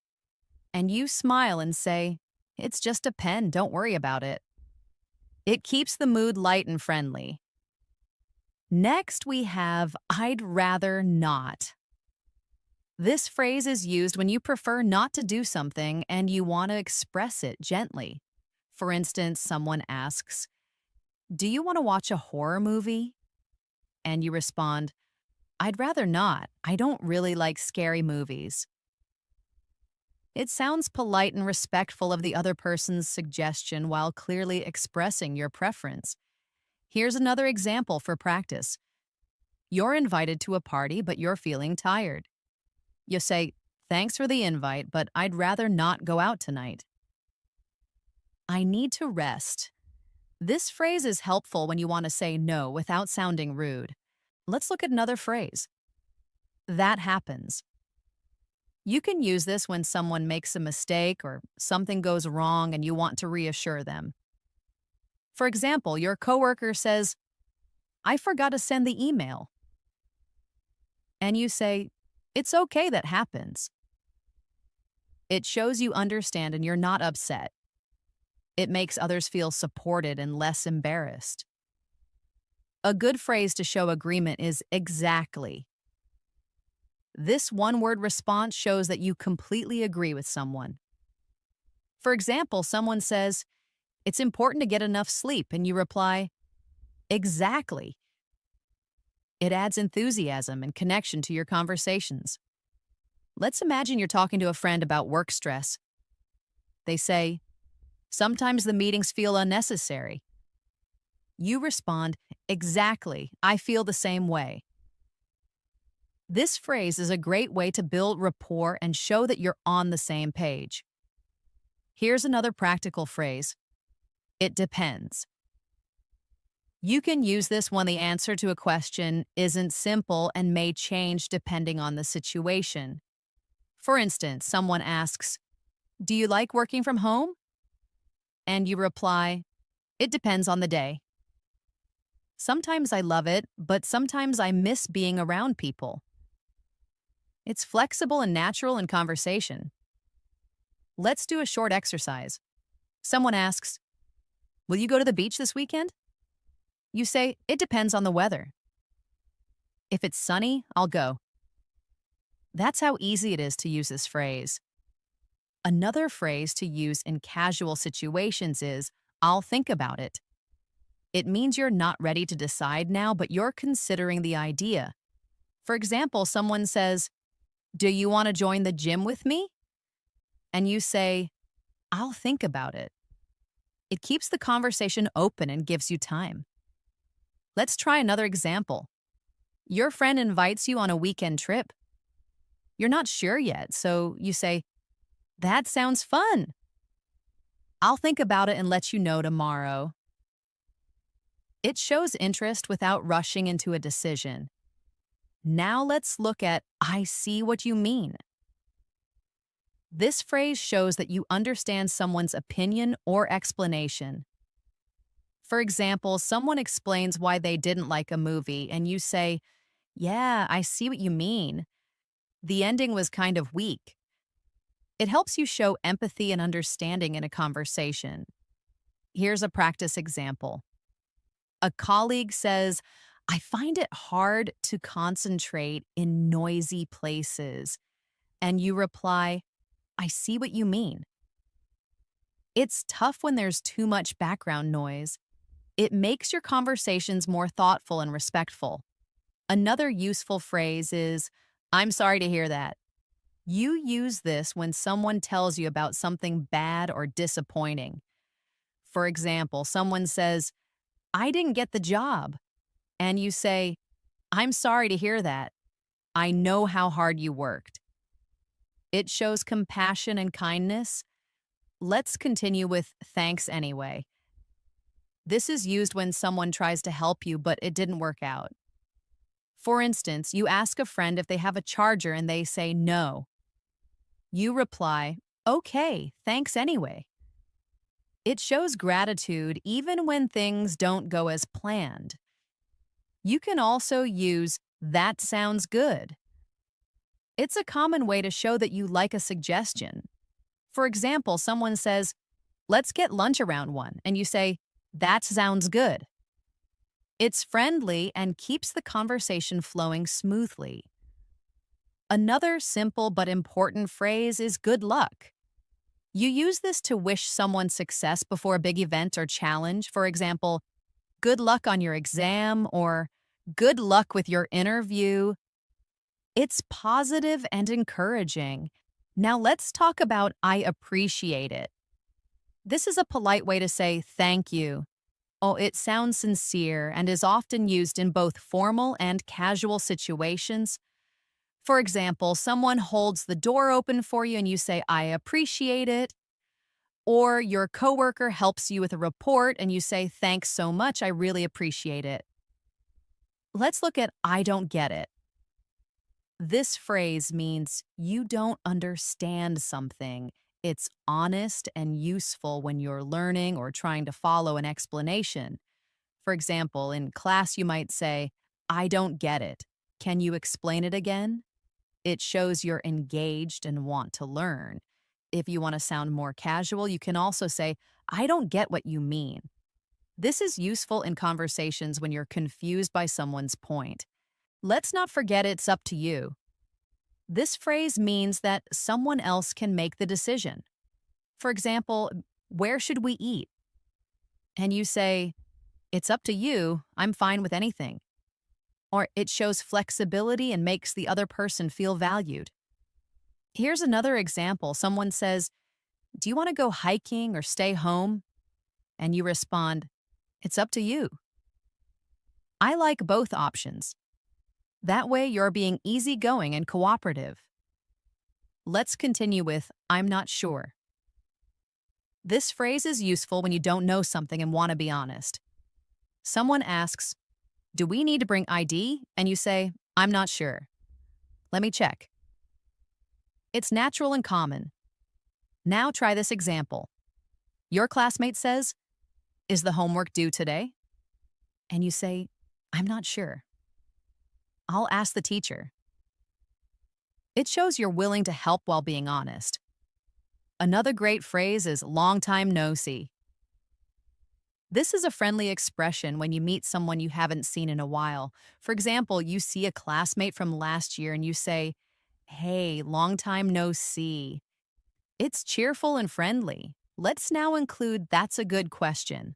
And you smile and say, "It's just a pen, don't worry about it." It keeps the mood light and friendly. Next, we have "I'd rather not." This phrase is used when you prefer not to do something and you want to express it gently. For instance, someone asks, "Do you want to watch a horror movie?" And you respond, "I'd rather not. I don't really like scary movies." It sounds polite and respectful of the other person's suggestion while clearly expressing your preference. Here's another example for practice. You're invited to a party, but you're feeling tired. You say, "Thanks for the invite, but I'd rather not go out tonight." "I need to rest." This phrase is helpful when you want to say no without sounding rude. Let's look at another phrase. "That happens." You can use this when someone makes a mistake or something goes wrong and you want to reassure them. For example, your coworker says, "I forgot to send the email." And you say, "It's okay, that happens." It shows you understand and you're not upset. It makes others feel supported and less embarrassed. A good phrase to show agreement is "exactly." This one-word response shows that you completely agree with someone. For example, someone says, "It's important to get enough sleep," and you reply, "Exactly." It adds enthusiasm and connection to your conversations. Let's imagine you're talking to a friend about work stress. They say, sometimes the meetings feel unnecessary. You respond, exactly, I feel the same way. This phrase is a great way to build rapport and show that you're on the same page. Here's another practical phrase. It depends. You can use this when the answer to a question isn't simple and may change depending on the situation. For instance, someone asks, do you like working from home? And you reply, it depends on the day. Sometimes I love it, but sometimes I miss being around people. It's flexible and natural in conversation. Let's do a short exercise. Someone asks, will you go to the beach this weekend? You say, it depends on the weather. If it's sunny, I'll go. That's how easy it is to use this phrase. Another phrase to use in casual situations is, I'll think about it. It means you're not ready to decide now, but you're considering the idea. For example, someone says, do you want to join the gym with me? And you say, I'll think about it. It keeps the conversation open and gives you time. Let's try another example. Your friend invites you on a weekend trip. You're not sure yet, so you say, that sounds fun. I'll think about it and let you know tomorrow. It shows interest without rushing into a decision. Now let's look at I see what you mean. This phrase shows that you understand someone's opinion or explanation. For example, someone explains why they didn't like a movie, and you say, yeah, I see what you mean. The ending was kind of weak. It helps you show empathy and understanding in a conversation. Here's a practice example. A colleague says, I find it hard to concentrate in noisy places. And you reply, I see what you mean. It's tough when there's too much background noise. It makes your conversations more thoughtful and respectful. Another useful phrase is, I'm sorry to hear that. You use this when someone tells you about something bad or disappointing. For example, someone says, I didn't get the job. And you say, I'm sorry to hear that. I know how hard you worked. It shows compassion and kindness. Let's continue with thanks anyway. This is used when someone tries to help you, but it didn't work out. For instance, you ask a friend if they have a charger and they say no. You reply, okay, thanks anyway. It shows gratitude even when things don't go as planned. You can also use that sounds good. It's a common way to show that you like a suggestion. For example, someone says, let's get lunch around 1, and you say, that sounds good. It's friendly and keeps the conversation flowing smoothly. Another simple but important phrase is good luck. You use this to wish someone success before a big event or challenge. For example, good luck on your exam or good luck with your interview. It's positive and encouraging. Now let's talk about I appreciate it. This is a polite way to say thank you. Oh, it sounds sincere and is often used in both formal and casual situations. For example, someone holds the door open for you and you say, I appreciate it. Or your coworker helps you with a report and you say, thanks so much, I really appreciate it. Let's look at I don't get it. This phrase means you don't understand something. It's honest and useful when you're learning or trying to follow an explanation. For example, in class you might say, I don't get it. Can you explain it again? It shows you're engaged and want to learn. If you want to sound more casual, you can also say, I don't get what you mean. This is useful in conversations when you're confused by someone's point. Let's not forget it's up to you. This phrase means that someone else can make the decision. For example, where should we eat? And you say, it's up to you, I'm fine with anything. Or it shows flexibility and makes the other person feel valued. Here's another example. Someone says, "Do you want to go hiking or stay home?" And you respond, "It's up to you." I like both options. That way, you're being easygoing and cooperative. Let's continue with, "I'm not sure." This phrase is useful when you don't know something and want to be honest. Someone asks, "Do we need to bring ID?" And you say, "I'm not sure. Let me check." It's natural and common. Now try this example. Your classmate says, "Is the homework due today?" And you say, "I'm not sure. I'll ask the teacher." It shows you're willing to help while being honest. Another great phrase is "long time no see." This is a friendly expression when you meet someone you haven't seen in a while. For example, you see a classmate from last year and you say, "Hey, long time no see." It's cheerful and friendly. Let's now include "that's a good question."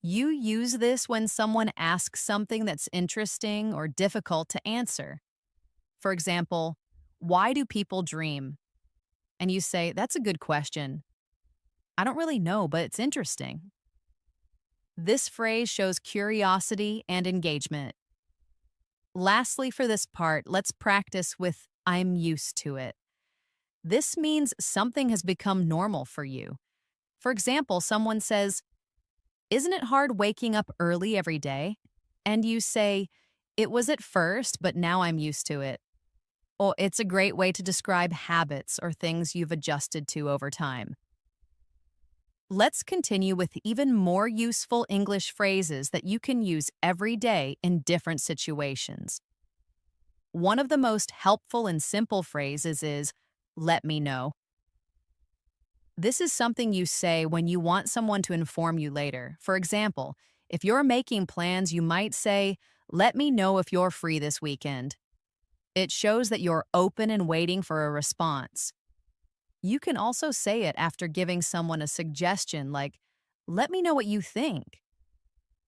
You use this when someone asks something that's interesting or difficult to answer. For example, "Why do people dream?" And you say, "That's a good question. I don't really know, but it's interesting." This phrase shows curiosity and engagement. Lastly, for this part, let's practice with "I'm used to it." This means something has become normal for you. For example, someone says, "Isn't it hard waking up early every day?" And you say, "It was at first, but now I'm used to it." Or it's a great way to describe habits or things you've adjusted to over time. Let's continue with even more useful English phrases that you can use every day in different situations. One of the most helpful and simple phrases is, "Let me know." This is something you say when you want someone to inform you later. For example, if you're making plans, you might say, "Let me know if you're free this weekend." It shows that you're open and waiting for a response. You can also say it after giving someone a suggestion like, "Let me know what you think."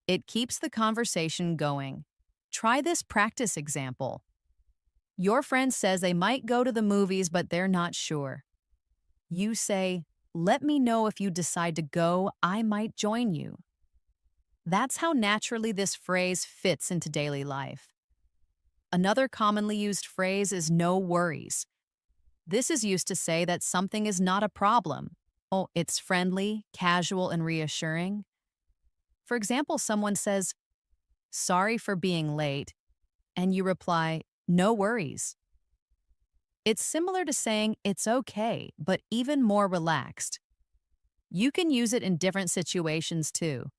It keeps the conversation going. Try this practice example. Your friend says they might go to the movies, but they're not sure. You say, "Let me know if you decide to go, I might join you." That's how naturally this phrase fits into daily life. Another commonly used phrase is "no worries." This is used to say that something is not a problem. Oh, it's friendly, casual, and reassuring. For example, someone says, "Sorry for being late," and you reply, "No worries." It's similar to saying "it's okay," but even more relaxed. You can use it in different situations too.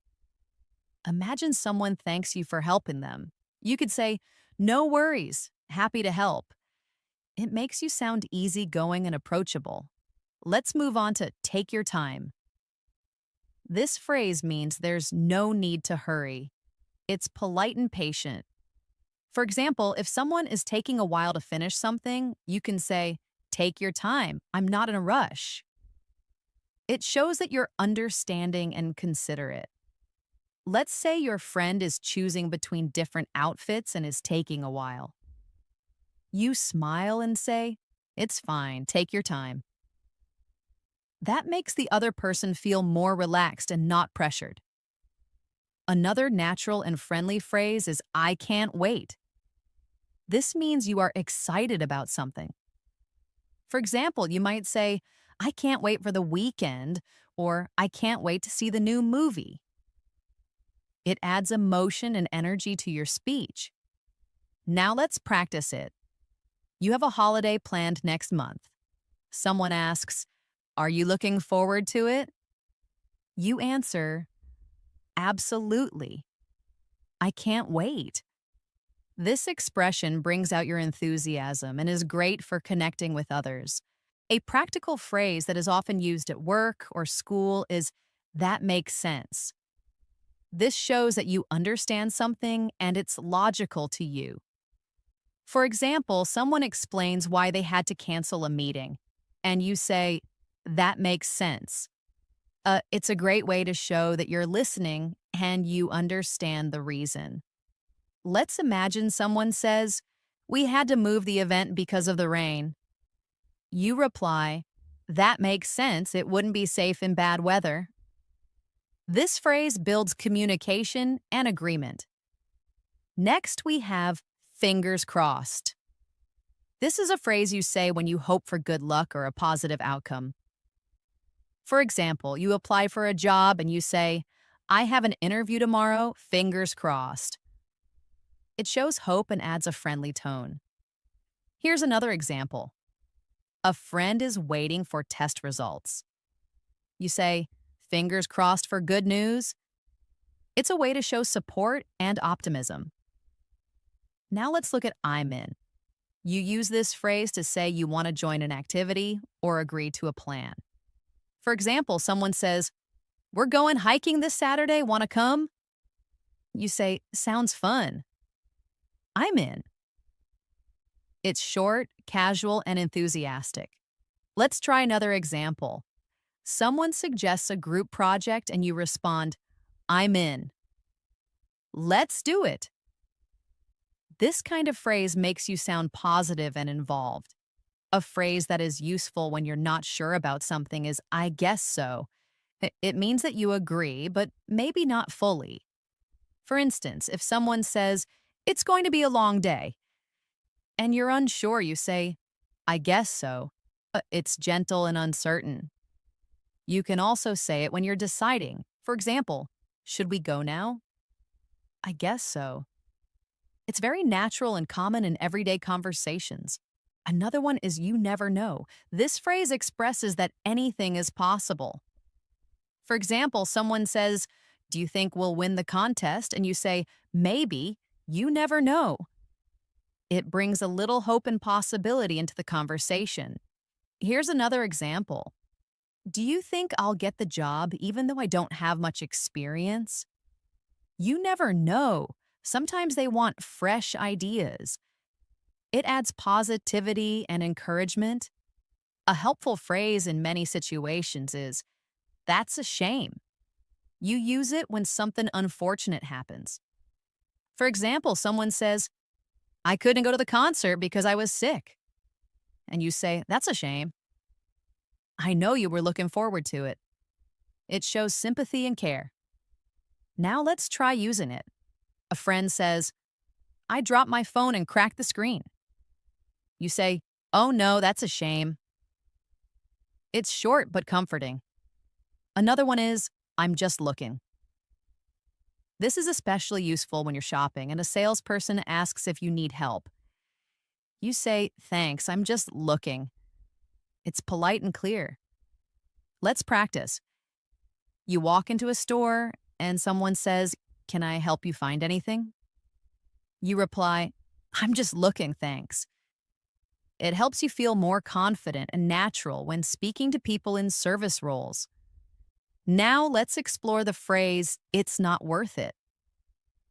Imagine someone thanks you for helping them. You could say, "No worries, happy to help." It makes you sound easygoing and approachable. Let's move on to "take your time." This phrase means there's no need to hurry. It's polite and patient. For example, if someone is taking a while to finish something, you can say, "Take your time, I'm not in a rush." It shows that you're understanding and considerate. Let's say your friend is choosing between different outfits and is taking a while. You smile and say, "It's fine, take your time." That makes the other person feel more relaxed and not pressured. Another natural and friendly phrase is "I can't wait." This means you are excited about something. For example, you might say, "I can't wait for the weekend," or "I can't wait to see the new movie." It adds emotion and energy to your speech. Now let's practice it. You have a holiday planned next month. Someone asks, "Are you looking forward to it?" You answer, "Absolutely. I can't wait." This expression brings out your enthusiasm and is great for connecting with others. A practical phrase that is often used at work or school is "that makes sense." This shows that you understand something and it's logical to you. For example, someone explains why they had to cancel a meeting, and you say, "That makes sense." It's a great way to show that you're listening and you understand the reason. Let's imagine someone says, "We had to move the event because of the rain." You reply, "That makes sense. It wouldn't be safe in bad weather." This phrase builds communication and agreement. Next, we have fingers crossed. This is a phrase you say when you hope for good luck or a positive outcome. For example, you apply for a job and you say, "I have an interview tomorrow, fingers crossed." It shows hope and adds a friendly tone. Here's another example. A friend is waiting for test results. You say, "Fingers crossed for good news." It's a way to show support and optimism. Now let's look at "I'm in." You use this phrase to say you want to join an activity or agree to a plan. For example, someone says, "We're going hiking this Saturday, want to come?" You say, "Sounds fun." I'm in. It's short, casual, and enthusiastic. Let's try another example. Someone suggests a group project and you respond, "I'm in." Let's do it. This kind of phrase makes you sound positive and involved. A phrase that is useful when you're not sure about something is "I guess so." It means that you agree, but maybe not fully. For instance, if someone says, "It's going to be a long day," and you're unsure, you say, "I guess so." It's gentle and uncertain. You can also say it when you're deciding. For example, "Should we go now?" "I guess so." It's very natural and common in everyday conversations. Another one is "you never know." This phrase expresses that anything is possible. For example, someone says, "Do you think we'll win the contest?" And you say, "Maybe. You never know." It brings a little hope and possibility into the conversation. Here's another example. "Do you think I'll get the job even though I don't have much experience?" You never know. Sometimes they want fresh ideas. It adds positivity and encouragement. A helpful phrase in many situations is, "That's a shame." You use it when something unfortunate happens. For example, someone says, "I couldn't go to the concert because I was sick." And you say, "That's a shame. I know you were looking forward to it." It shows sympathy and care. Now let's try using it. A friend says, "I dropped my phone and cracked the screen." You say, "Oh no, that's a shame." It's short but comforting. Another one is, "I'm just looking." This is especially useful when you're shopping and a salesperson asks if you need help. You say, "Thanks, I'm just looking." It's polite and clear. Let's practice. You walk into a store and someone says, "Can I help you find anything?" You reply, "I'm just looking, thanks." It helps you feel more confident and natural when speaking to people in service roles. Now let's explore the phrase, "It's not worth it."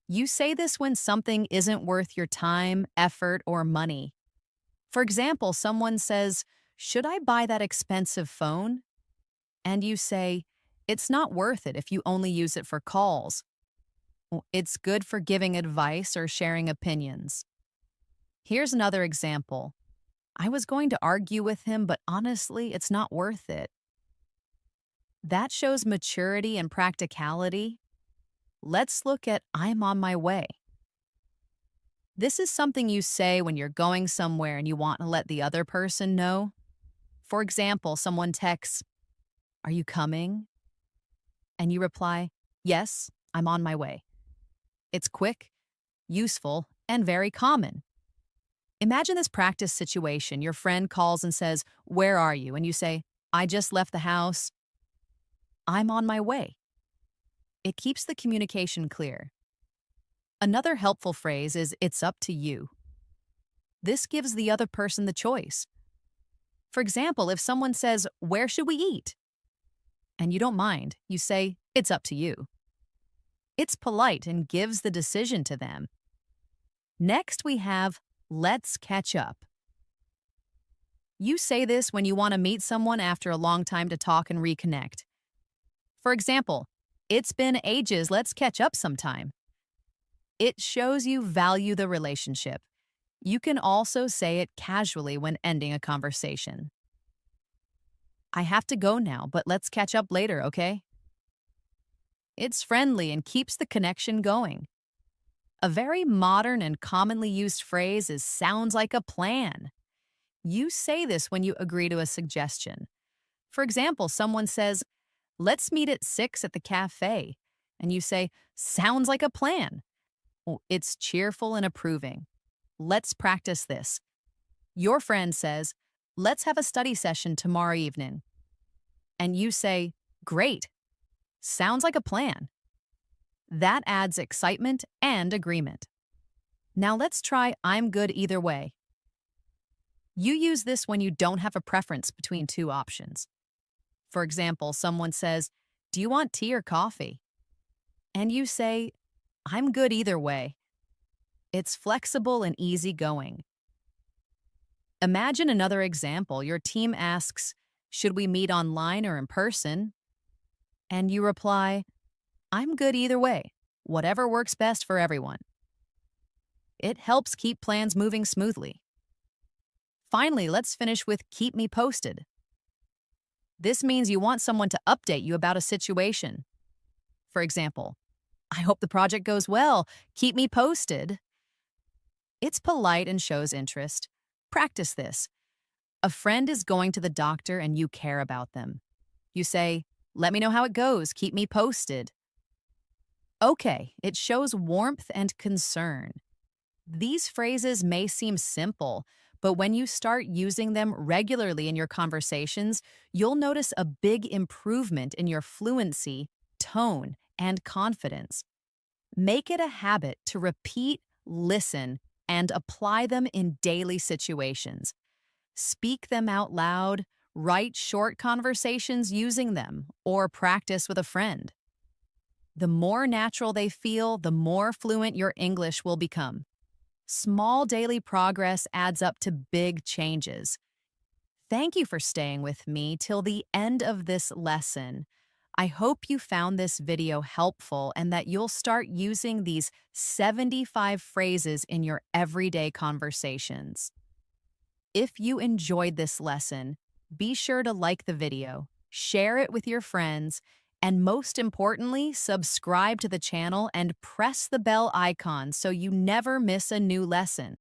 You say this when something isn't worth your time, effort, or money. For example, someone says, "Should I buy that expensive phone?" And you say, "It's not worth it if you only use it for calls." It's good for giving advice or sharing opinions. Here's another example. "I was going to argue with him, but honestly, it's not worth it." That shows maturity and practicality. Let's look at "I'm on my way." This is something you say when you're going somewhere and you want to let the other person know. For example, someone texts, "Are you coming?" And you reply, "Yes, I'm on my way." It's quick, useful, and very common. Imagine this practice situation. Your friend calls and says, "Where are you?" And you say, "I just left the house. I'm on my way." It keeps the communication clear. Another helpful phrase is "it's up to you." This gives the other person the choice. For example, if someone says, "Where should we eat?" and you don't mind, you say, "It's up to you." It's polite and gives the decision to them. Next, we have "let's catch up." You say this when you want to meet someone after a long time to talk and reconnect. For example, "It's been ages, let's catch up sometime." It shows you value the relationship. You can also say it casually when ending a conversation. I have to go now, but let's catch up later, okay? It's friendly and keeps the connection going. A very modern and commonly used phrase is sounds like a plan. You say this when you agree to a suggestion. For example, someone says, let's meet at 6 at the cafe. And you say, sounds like a plan. Oh, it's cheerful and approving. Let's practice this. Your friend says, let's have a study session tomorrow evening. And you say, great. Sounds like a plan. That adds excitement and agreement. Now let's try I'm good either way. You use this when you don't have a preference between two options. For example, someone says, do you want tea or coffee? And you say, I'm good either way. It's flexible and easygoing. Imagine another example. Your team asks, should we meet online or in person? And you reply, I'm good either way, whatever works best for everyone. It helps keep plans moving smoothly. Finally, let's finish with keep me posted. This means you want someone to update you about a situation. For example, I hope the project goes well. Keep me posted. It's polite and shows interest. Practice this. A friend is going to the doctor and you care about them. You say, let me know how it goes. Keep me posted. Okay, it shows warmth and concern. These phrases may seem simple, but when you start using them regularly in your conversations, you'll notice a big improvement in your fluency, tone, and confidence. Make it a habit to repeat, listen, and apply them in daily situations. Speak them out loud, write short conversations using them, or practice with a friend. The more natural they feel, the more fluent your English will become. Small daily progress adds up to big changes. Thank you for staying with me till the end of this lesson. I hope you found this video helpful and that you'll start using these 75 phrases in your everyday conversations. If you enjoyed this lesson, be sure to like the video, share it with your friends, and most importantly, subscribe to the channel and press the bell icon so you never miss a new lesson.